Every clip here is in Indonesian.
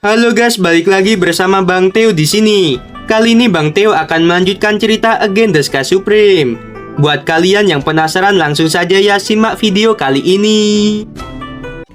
Halo guys, balik lagi bersama Bang Teo di sini. Kali ini Bang Teo akan melanjutkan cerita Again the Sky Supreme. Buat kalian yang penasaran, langsung saja ya simak video kali ini.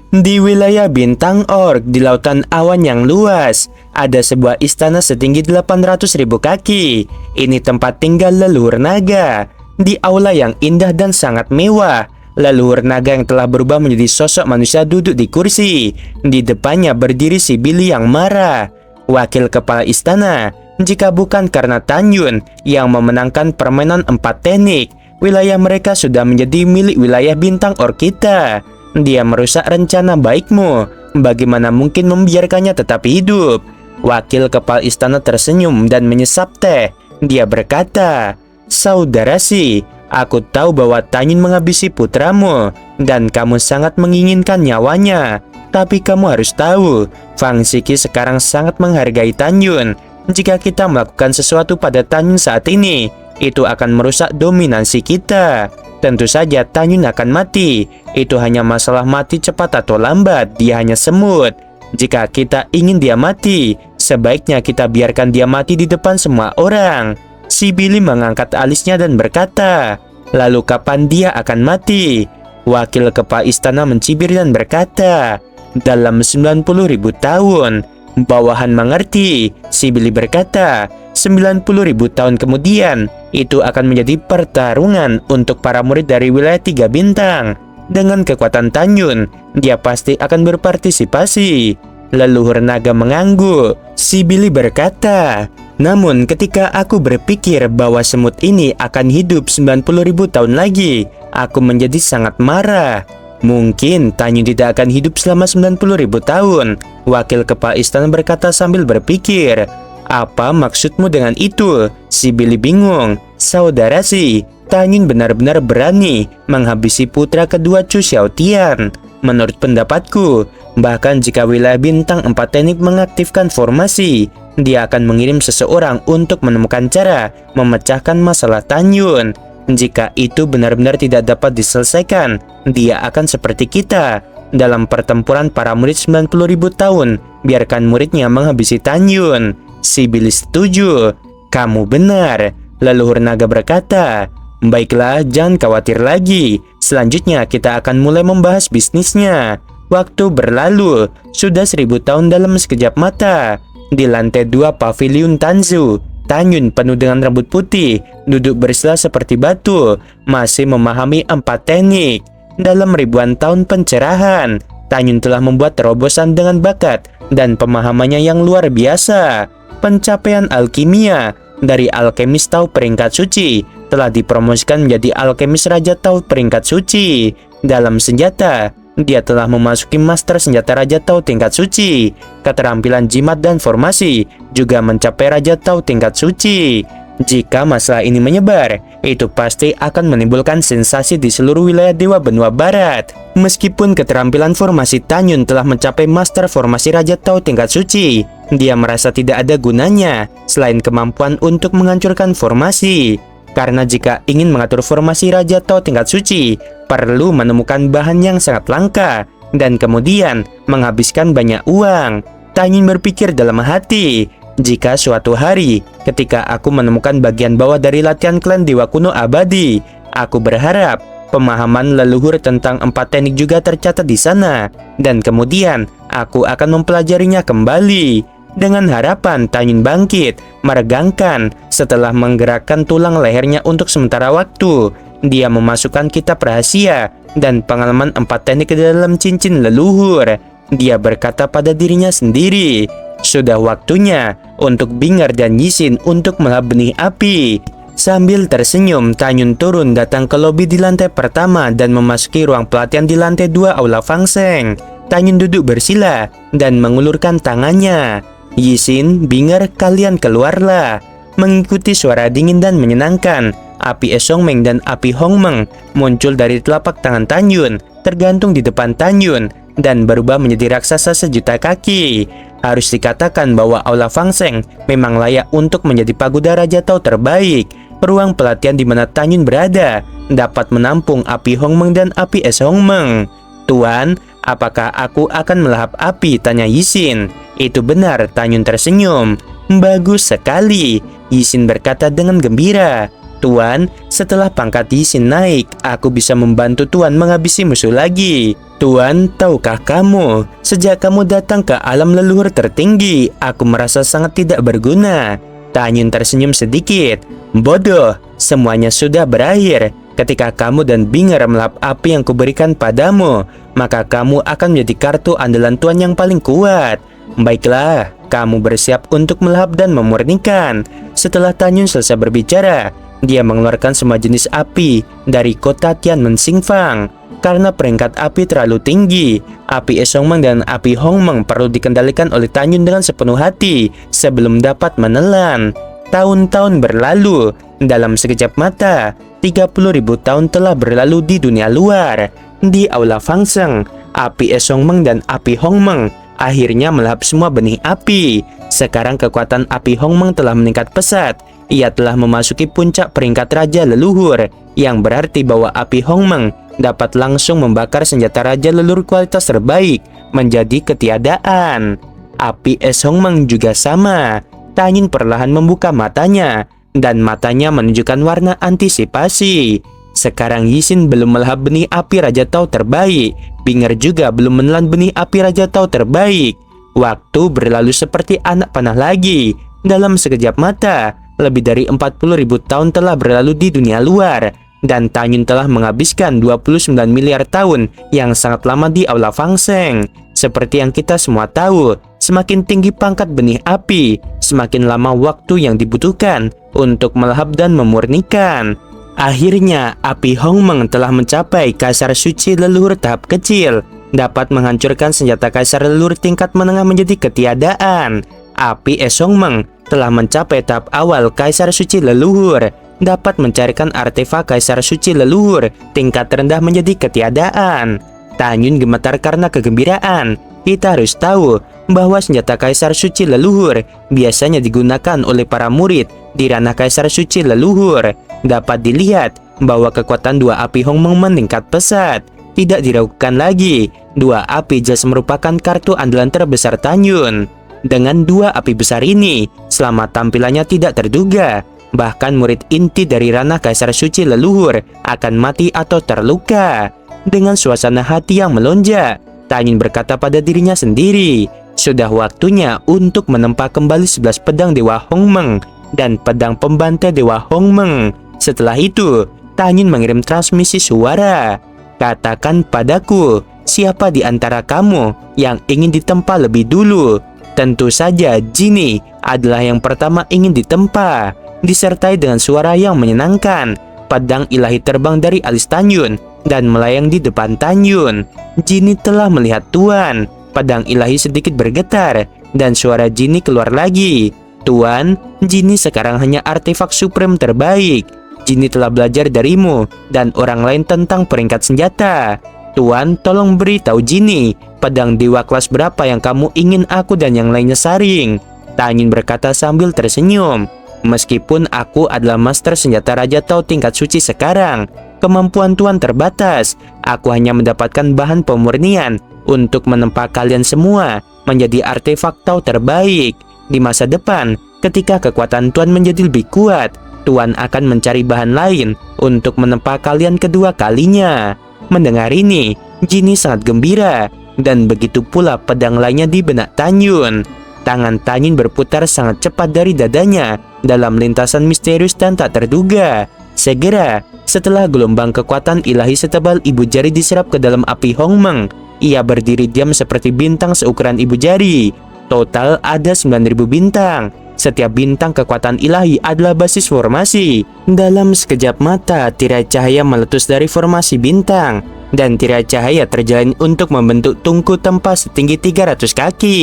Di wilayah Bintang Orc, di lautan awan yang luas, ada sebuah istana setinggi 800.000 kaki. Ini tempat tinggal leluhur naga. Di aula yang indah dan sangat mewah, leluhur naga yang telah berubah menjadi sosok manusia duduk di kursi. Di depannya berdiri si Billy yang marah, wakil kepala istana. Jika bukan karena Tanyun yang memenangkan permainan 4 teknik, wilayah mereka sudah menjadi milik wilayah Bintang Orc kita. Dia merusak rencana baikmu. Bagaimana mungkin membiarkannya tetap hidup? Wakil kepala istana tersenyum dan menyesap teh. Dia berkata, "Saudara Si, aku tahu bahwa Tanyun menghabisi putramu dan kamu sangat menginginkan nyawanya. Tapi kamu harus tahu, Fang Shiki sekarang sangat menghargai Tanyun. Jika kita melakukan sesuatu pada Tanyun saat ini, itu akan merusak dominansi kita. Tentu saja Tanyun akan mati. Itu hanya masalah mati cepat atau lambat. Dia hanya semut. Jika kita ingin dia mati, sebaiknya kita biarkan dia mati di depan semua orang." Si Billy mengangkat alisnya dan berkata, "Lalu kapan dia akan mati?" Wakil kepala istana mencibir dan berkata, "Dalam 90.000 tahun." Bawahan mengerti. Si Billy berkata, 90.000 tahun kemudian, itu akan menjadi pertarungan untuk para murid dari wilayah 3 bintang. Dengan kekuatan Tanyun, dia pasti akan berpartisipasi. Leluhur naga mengangguk. Si Billy berkata, "Namun ketika aku berpikir bahwa semut ini akan hidup 90.000 tahun lagi, aku menjadi sangat marah. Mungkin Tanyun tidak akan hidup selama 90.000 tahun. Wakil kepala istana berkata sambil berpikir, "Apa maksudmu dengan itu?" Si Billy bingung. "Saudara Si, Tanyun benar-benar berani menghabisi putra kedua Chu Xiaotian. Menurut pendapatku, bahkan jika wilayah bintang 4 teknik mengaktifkan formasi, dia akan mengirim seseorang untuk menemukan cara memecahkan masalah Tanyun. Jika itu benar-benar tidak dapat diselesaikan, dia akan seperti kita. Dalam pertempuran para murid 90.000 tahun, biarkan muridnya menghabisi Tanyun." Si Billy setuju. "Kamu benar," leluhur naga berkata. "Baiklah, jangan khawatir lagi. Selanjutnya kita akan mulai membahas bisnisnya." Waktu berlalu, sudah 1000 tahun dalam sekejap mata. Di lantai 2 pavilion Tanzu, Tanyun penuh dengan rambut putih, duduk bersila seperti batu, masih memahami 4 teknik. Dalam ribuan tahun pencerahan, Tanyun telah membuat terobosan dengan bakat dan pemahamannya yang luar biasa. Pencapaian alkimia dari alkemis Tao peringkat suci telah dipromosikan menjadi alkemis Raja Tao peringkat suci. Dalam senjata, dia telah memasuki master senjata Raja Tao tingkat suci. Keterampilan jimat dan formasi juga mencapai Raja Tao tingkat suci. Jika masalah ini menyebar, itu pasti akan menimbulkan sensasi di seluruh wilayah Dewa Benua Barat. Meskipun keterampilan formasi Tanyun telah mencapai master formasi Raja Tao tingkat suci, dia merasa tidak ada gunanya selain kemampuan untuk menghancurkan formasi. Karena jika ingin mengatur formasi Raja Tao tingkat suci, perlu menemukan bahan yang sangat langka dan kemudian menghabiskan banyak uang. Tanyun berpikir dalam hati, jika suatu hari ketika aku menemukan bagian bawah dari latihan klan Dewa Kuno Abadi, aku berharap pemahaman leluhur tentang 4 teknik juga tercatat di sana, dan kemudian aku akan mempelajarinya kembali. Dengan harapan, Tanyun bangkit, meregangkan. Setelah menggerakkan tulang lehernya untuk sementara waktu, dia memasukkan kitab rahasia dan pengalaman 4 teknik ke dalam cincin leluhur. Dia berkata pada dirinya sendiri, "Sudah waktunya untuk Binger dan Yisin untuk melahap benih api." Sambil tersenyum, Tanyun turun datang ke lobi di lantai pertama dan memasuki ruang pelatihan di lantai 2 aula Fang Sheng. Tanyun duduk bersila dan mengulurkan tangannya. "Yisin, Binger, kalian keluarlah." Mengikuti suara dingin dan menyenangkan, api Esongmeng dan api Hongmeng muncul dari telapak tangan Tanyun, tergantung di depan Tanyun, dan berubah menjadi raksasa sejuta kaki. Harus dikatakan bahwa aula Fang Sheng memang layak untuk menjadi pagoda Raja Tao terbaik. Ruang pelatihan di mana Tanyun berada dapat menampung api Hongmeng dan api es Hongmeng. "Tuan, apakah aku akan melahap api?" tanya Yisin. Itu benar, Tanyun tersenyum. Bagus sekali, Yisin berkata dengan gembira. Tuan, setelah pangkat Yisin naik, aku bisa membantu Tuan menghabisi musuh lagi. Tuan, tahukah kamu, sejak kamu datang ke alam leluhur tertinggi, aku merasa sangat tidak berguna. Tanyun tersenyum sedikit. Bodoh, semuanya sudah berakhir. Ketika kamu dan Binger melahap api yang kuberikan padamu, maka kamu akan menjadi kartu andalan Tuan yang paling kuat. Baiklah, kamu bersiap untuk melahap dan memurnikan. Setelah Tanyun selesai berbicara, dia mengeluarkan semua jenis api dari kota Tianmen Xingfang. Karena peringkat api terlalu tinggi, api Esongmeng dan api Hongmeng perlu dikendalikan oleh Tanyun dengan sepenuh hati sebelum dapat menelan. Tahun-tahun berlalu, dalam sekejap mata, 30.000 tahun telah berlalu di dunia luar. Di Aula Fangsheng, api Esongmeng dan api Hongmeng akhirnya melahap semua benih api. Sekarang kekuatan api Hongmeng telah meningkat pesat. Ia telah memasuki puncak peringkat raja leluhur, yang berarti bahwa api Hongmeng dapat langsung membakar senjata raja leluhur kualitas terbaik menjadi ketiadaan. Api es Hongmeng juga sama. Tanyun perlahan membuka matanya, dan matanya menunjukkan warna antisipasi. Sekarang Yisin belum melahap benih api Raja Tao terbaik. Binger juga belum menelan benih api Raja Tao terbaik. Waktu berlalu seperti anak panah lagi. Dalam sekejap mata, lebih dari 40.000 tahun telah berlalu di dunia luar, dan Tanyun telah menghabiskan 29 miliar tahun yang sangat lama di Aula Fangsheng. Seperti yang kita semua tahu, semakin tinggi pangkat benih api, semakin lama waktu yang dibutuhkan untuk melahap dan memurnikan. Akhirnya, api Hongmeng telah mencapai kaisar suci leluhur tahap kecil, dapat menghancurkan senjata kaisar leluhur tingkat menengah menjadi ketiadaan. Api es Hongmeng telah mencapai tahap awal kaisar suci leluhur, dapat mencarikan artefak kaisar suci leluhur tingkat rendah menjadi ketiadaan. Tanyun gemetar karena kegembiraan. Kita harus tahu bahwa senjata kaisar suci leluhur biasanya digunakan oleh para murid di ranah kaisar suci leluhur. Dapat dilihat bahwa kekuatan dua api Hongmeng meningkat pesat. Tidak diragukan lagi, dua api jelas merupakan kartu andalan terbesar Tanyun. Dengan dua api besar ini, selama tampilannya tidak terduga, bahkan murid inti dari ranah kaisar suci leluhur akan mati atau terluka. Dengan suasana hati yang melonjak, Tanyun berkata pada dirinya sendiri, sudah waktunya untuk menempa kembali 11 pedang Dewa Hongmeng dan pedang pembantai Dewa Hongmeng. Setelah itu, Tanyun mengirim transmisi suara. Katakan padaku, siapa di antara kamu yang ingin ditempa lebih dulu? Tentu saja Jinny adalah yang pertama ingin ditempa. Disertai dengan suara yang menyenangkan, pedang ilahi terbang dari alis Tanyun dan melayang di depan Tanyun. Jinny telah melihat Tuan. Pedang ilahi sedikit bergetar dan suara Jinny keluar lagi. Tuan, Jinny sekarang hanya artefak supreme terbaik. Jinny telah belajar darimu dan orang lain tentang peringkat senjata. Tuan, tolong beritahu Jinny, pedang dewa kelas berapa yang kamu ingin aku dan yang lainnya saring? Tanyun berkata sambil tersenyum. Meskipun aku adalah master senjata Raja Tao tingkat suci sekarang, kemampuan Tuan terbatas. Aku hanya mendapatkan bahan pemurnian untuk menempa kalian semua menjadi artefak Tao terbaik. Di masa depan, ketika kekuatan Tuan menjadi lebih kuat, Tuan akan mencari bahan lain untuk menempa kalian kedua kalinya. Mendengar ini, Jinny sangat gembira, dan begitu pula pedang lainnya di benak Tanyun. Tangan Tanyun berputar sangat cepat dari dadanya dalam lintasan misterius dan tak terduga. Segera, setelah gelombang kekuatan ilahi setebal ibu jari diserap ke dalam api Hongmeng, ia berdiri diam seperti bintang seukuran ibu jari. Total ada 9.000 bintang. Setiap bintang kekuatan ilahi adalah basis formasi. Dalam sekejap mata, tirai cahaya meletus dari formasi bintang, dan tirai cahaya terjalin untuk membentuk tungku tempa setinggi 300 kaki.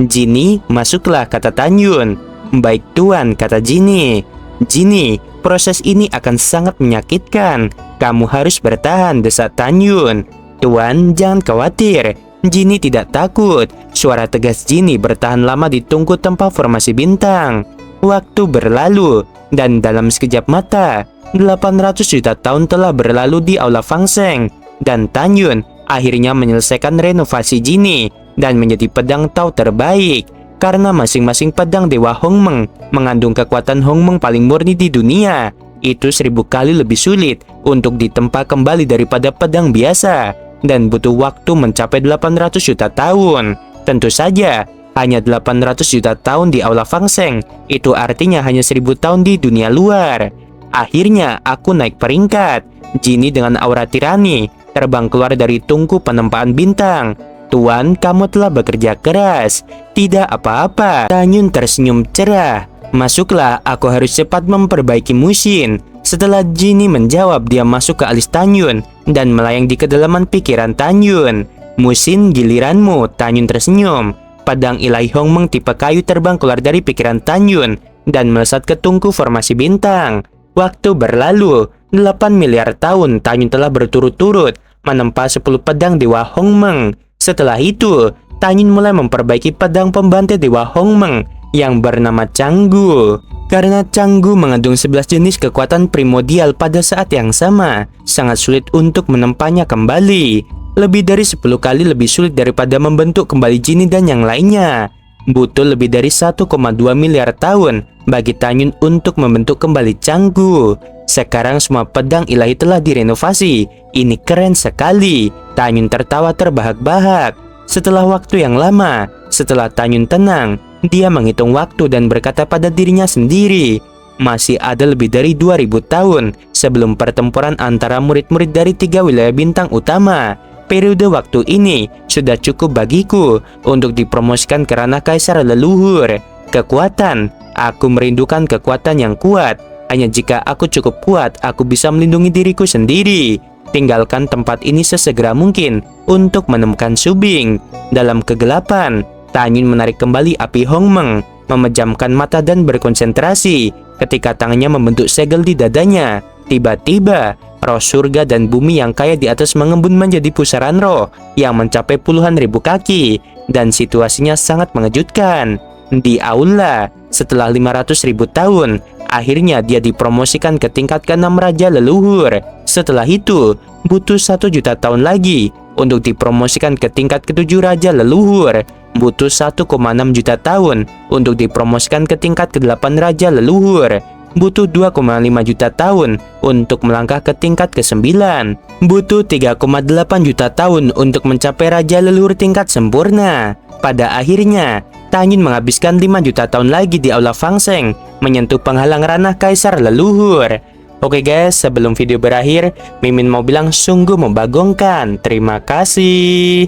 Jinny, masuklah, kata Tanyun. Baik Tuan, kata Jinny. Jinny, proses ini akan sangat menyakitkan. Kamu harus bertahan, desak Tanyun. Tuan, jangan khawatir. Jinny tidak takut. Suara tegas Jinny bertahan lama di tungku tempat formasi bintang. Waktu berlalu, dan dalam sekejap mata, 800 juta tahun telah berlalu di Aula Fangsheng, dan Tanyun akhirnya menyelesaikan renovasi Jinny dan menjadi pedang Tao terbaik. Karena masing-masing pedang Dewa Hongmeng mengandung kekuatan Hongmeng paling murni di dunia, itu 1000 kali lebih sulit untuk ditempa kembali daripada pedang biasa, dan butuh waktu mencapai 800 juta tahun. Tentu saja, hanya 800 juta tahun di Aula Fang Seng, itu artinya hanya 1000 tahun di dunia luar. Akhirnya, aku naik peringkat. Genie dengan aura tirani terbang keluar dari tungku penempaan bintang. Tuan, kamu telah bekerja keras. Tidak apa-apa. Tanyun tersenyum cerah. Masuklah, aku harus cepat memperbaiki mesin. Setelah Genie menjawab, dia masuk ke alis Tanyun dan melayang di kedalaman pikiran Tanyun. Musin, giliranmu, Tanyun tersenyum. Pedang ilahi Hongmeng tipe kayu terbang keluar dari pikiran Tanyun dan melesat ke tungku formasi bintang. Waktu berlalu, 8 miliar tahun Tanyun telah berturut-turut menempa 10 pedang Dewa Hongmeng. Setelah itu, Tanyun mulai memperbaiki pedang pembantai Dewa Hongmeng yang bernama Canggu. Karena Canggu mengandung 11 jenis kekuatan primordial pada saat yang sama, sangat sulit untuk menempanya kembali. Lebih dari 10 kali lebih sulit daripada membentuk kembali Genie dan yang lainnya. Butuh lebih dari 1,2 miliar tahun bagi Tanyun untuk membentuk kembali Canggu. Sekarang semua pedang ilahi telah direnovasi. Ini keren sekali. Tanyun tertawa terbahak-bahak. Setelah waktu yang lama, setelah Tanyun tenang, dia menghitung waktu dan berkata pada dirinya sendiri, masih ada lebih dari 2000 tahun sebelum pertempuran antara murid-murid dari 3 wilayah bintang utama. Periode waktu ini sudah cukup bagiku untuk dipromosikan ke ranah kaisar leluhur. Kekuatan, aku merindukan kekuatan yang kuat. Hanya jika aku cukup kuat, aku bisa melindungi diriku sendiri. Tinggalkan tempat ini sesegera mungkin untuk menemukan Subing. Dalam kegelapan, Tanyun menarik kembali api Hongmeng, memejamkan mata dan berkonsentrasi. Ketika tangannya membentuk segel di dadanya, tiba-tiba roh surga dan bumi yang kaya di atas mengembun menjadi pusaran roh yang mencapai puluhan ribu kaki, dan situasinya sangat mengejutkan. Di aula, setelah 500.000 tahun, akhirnya dia dipromosikan ke tingkat ke-6 Raja Leluhur. Setelah itu, butuh 1 juta tahun lagi untuk dipromosikan ke tingkat ke-7 Raja Leluhur. Butuh 1,6 juta tahun untuk dipromosikan ke tingkat ke-8 Raja Leluhur. Butuh 2,5 juta tahun untuk melangkah ke tingkat ke-9. Butuh 3,8 juta tahun untuk mencapai Raja Leluhur tingkat sempurna. Pada akhirnya, Tanyun menghabiskan 5 juta tahun lagi di Aula Fang Seng, menyentuh penghalang ranah kaisar leluhur. Oke guys, sebelum video berakhir, Mimin mau bilang sungguh membagongkan. Terima kasih.